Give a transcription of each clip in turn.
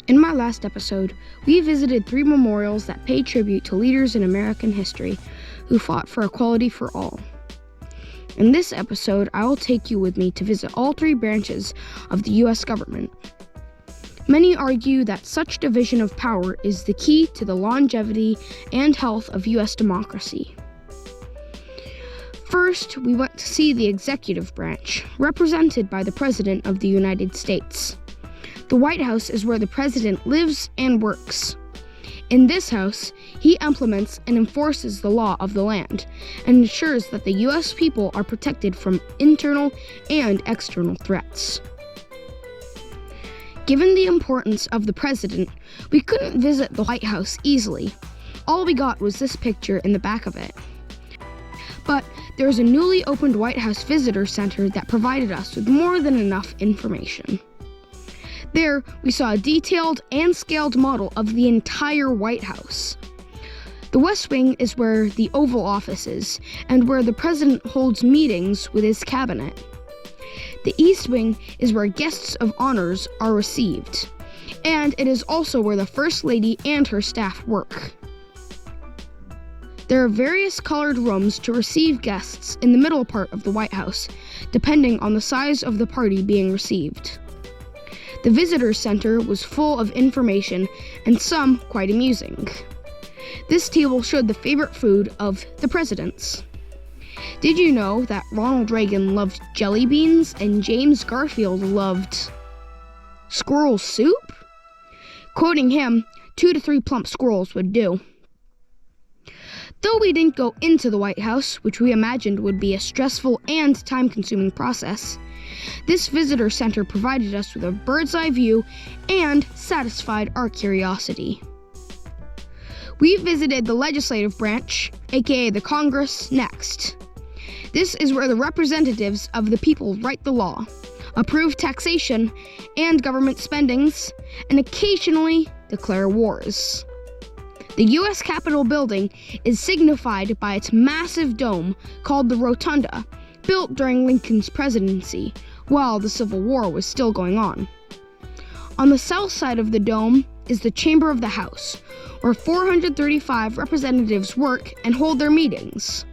In my last episode, we visited 3 memorials that pay tribute to leaders in American history who fought for equality for all. In this episode, I will take you with me to visit all 3 branches of the U.S. government. Many argue that such division of power is the key to the longevity and health of U.S. democracy. First, we went to see the executive branch, represented by the President of the United States. The White House is where the President lives and works. In this house, he implements and enforces the law of the land and ensures that the U.S. people are protected from internal and external threats. Given the importance of the President, we couldn't visit the White House easily. All we got was this picture in the back of it. But there's a newly opened White House Visitor Center that provided us with more than enough information. There, we saw a detailed and scaled model of the entire White House. The West Wing is where the Oval Office is, and where the President holds meetings with his cabinet. The East Wing is where guests of honors are received, and it is also where the First Lady and her staff work. There are various colored rooms to receive guests in the middle part of the White House, depending on the size of the party being received. The visitor center was full of information and some quite amusing. This table showed the favorite food of the presidents. Did you know that Ronald Reagan loved jelly beans and James Garfield loved squirrel soup? Quoting him, 2 to 3 plump squirrels would do. Though we didn't go into the White House, which we imagined would be a stressful and time-consuming process, this visitor center provided us with a bird's-eye view and satisfied our curiosity. We visited the legislative branch, aka the Congress, next. This is where the representatives of the people write the law, approve taxation and government spendings, and occasionally declare wars. The U.S. Capitol building is signified by its massive dome called the Rotunda, built during Lincoln's presidency, while the Civil War was still going on. On the south side of the dome is the Chamber of the House, where 435 representatives work and hold their meetings.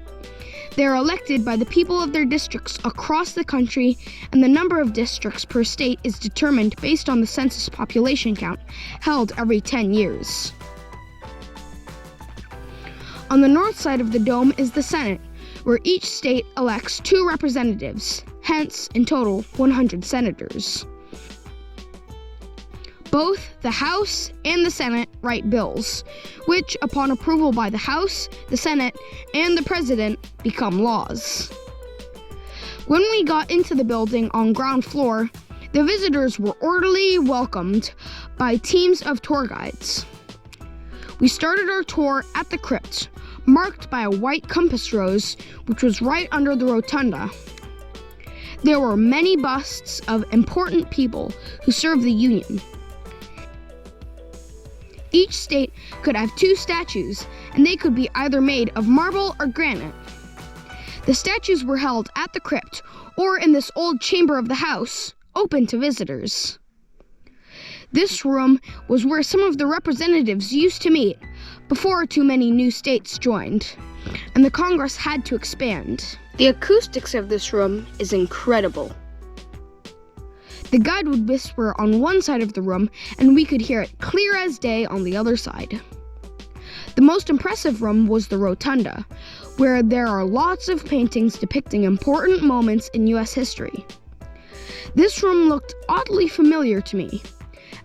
They are elected by the people of their districts across the country, and the number of districts per state is determined based on the census population count, held every 10 years. On the north side of the dome is the Senate, where each state elects 2 representatives, hence, in total, 100 senators. Both the House and the Senate write bills, which, upon approval by the House, the Senate, and the President, become laws. When we got into the building on ground floor, the visitors were orderly welcomed by teams of tour guides. We started our tour at the crypt, marked by a white compass rose, which was right under the rotunda. There were many busts of important people who served the Union. Each state could have 2 statues, and they could be either made of marble or granite. The statues were held at the crypt or in this old chamber of the house, open to visitors. This room was where some of the representatives used to meet before too many new states joined, and the Congress had to expand. The acoustics of this room is incredible. The guide would whisper on one side of the room, and we could hear it clear as day on the other side. The most impressive room was the Rotunda, where there are lots of paintings depicting important moments in U.S. history. This room looked oddly familiar to me.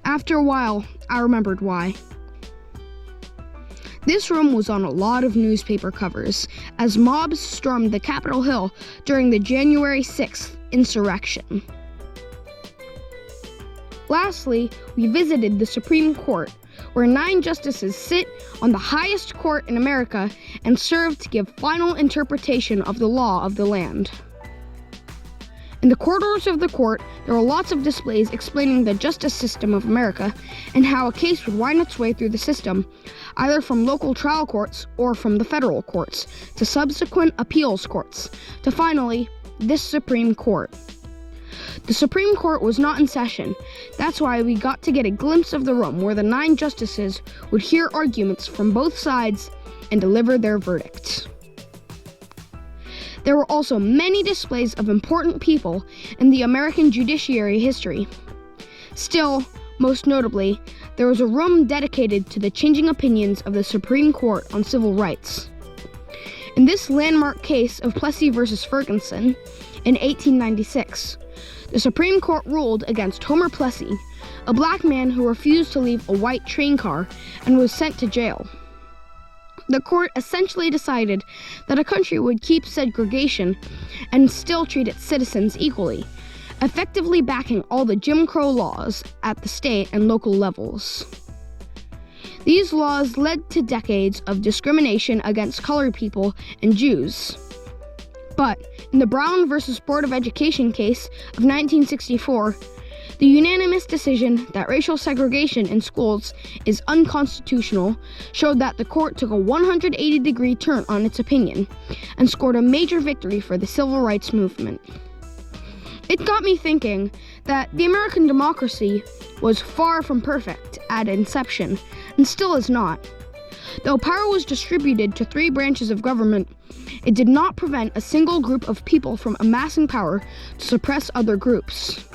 After a while, I remembered why. This room was on a lot of newspaper covers, as mobs stormed the Capitol Hill during the January 6th insurrection. Lastly, we visited the Supreme Court, where 9 justices sit on the highest court in America and serve to give final interpretation of the law of the land. In the corridors of the court, there were lots of displays explaining the justice system of America and how a case would wind its way through the system, either from local trial courts or from the federal courts, to subsequent appeals courts, to finally, this Supreme Court. The Supreme Court was not in session. That's why we got to get a glimpse of the room where the 9 justices would hear arguments from both sides and deliver their verdict. There were also many displays of important people in the American judiciary history. Still, most notably, there was a room dedicated to the changing opinions of the Supreme Court on civil rights. In this landmark case of Plessy v. Ferguson in 1896, the Supreme Court ruled against Homer Plessy, a black man who refused to leave a white train car and was sent to jail. The court essentially decided that a country would keep segregation and still treat its citizens equally, effectively backing all the Jim Crow laws at the state and local levels. These laws led to decades of discrimination against colored people and Jews. But in the Brown v. Board of Education case of 1964, the unanimous decision that racial segregation in schools is unconstitutional showed that the court took a 180-degree turn on its opinion and scored a major victory for the civil rights movement. It got me thinking that the American democracy was far from perfect at inception and still is not. Though power was distributed to 3 branches of government, it did not prevent a single group of people from amassing power to suppress other groups.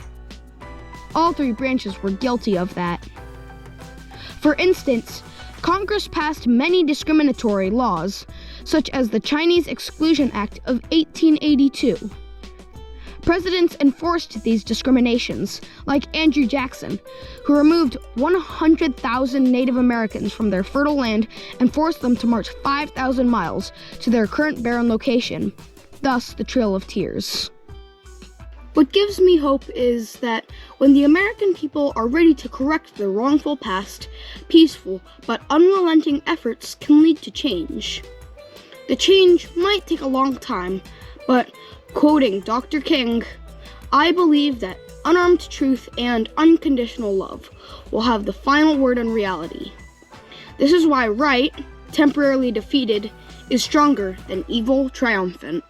All 3 branches were guilty of that. For instance, Congress passed many discriminatory laws, such as the Chinese Exclusion Act of 1882. Presidents enforced these discriminations, like Andrew Jackson, who removed 100,000 Native Americans from their fertile land and forced them to march 5,000 miles to their current barren location, thus the Trail of Tears. What gives me hope is that when the American people are ready to correct their wrongful past, peaceful but unrelenting efforts can lead to change. The change might take a long time, but quoting Dr. King, I believe that unarmed truth and unconditional love will have the final word on reality. This is why right, temporarily defeated, is stronger than evil triumphant.